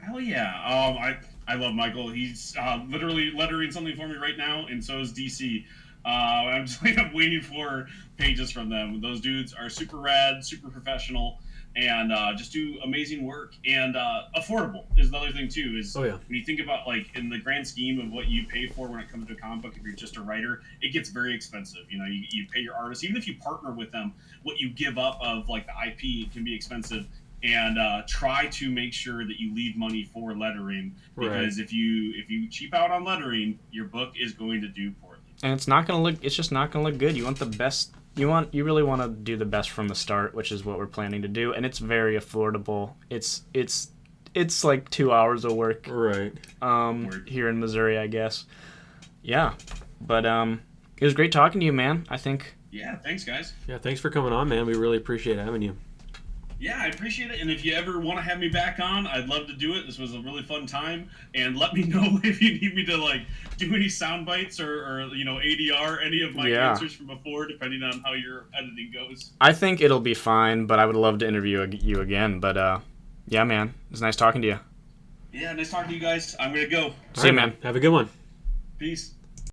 Hell yeah. I love Michael. He's literally lettering something for me right now, and so is DC. I'm just waiting for pages from them. Those dudes are super rad, super professional, and just do amazing work. And affordable is the other thing too. Is Oh, yeah. when you think about, in the grand scheme of what you pay for when it comes to a comic book, if you're just a writer, it gets very expensive. You pay your artists, even if you partner with them, what you give up of the IP can be expensive. And try to make sure that you leave money for lettering, because if you cheap out on lettering, your book is going to do poorly. And it's just not gonna look good. You want the best. You really want to do the best from the start, which is what we're planning to do, and it's very affordable. It's like 2 hours of work. Right. Here in Missouri, I guess. Yeah, but it was great talking to you, man. I think. Yeah, thanks, guys. Yeah, thanks for coming on, man. We really appreciate having you. Yeah, I appreciate it. And if you ever want to have me back on, I'd love to do it. This was a really fun time. And let me know if you need me to do any sound bites or ADR any of my answers from before, depending on how your editing goes. I think it'll be fine, but I would love to interview you again. But yeah, man, it was nice talking to you. Yeah, nice talking to you guys. I'm gonna go. See you, man. Have a good one. Peace.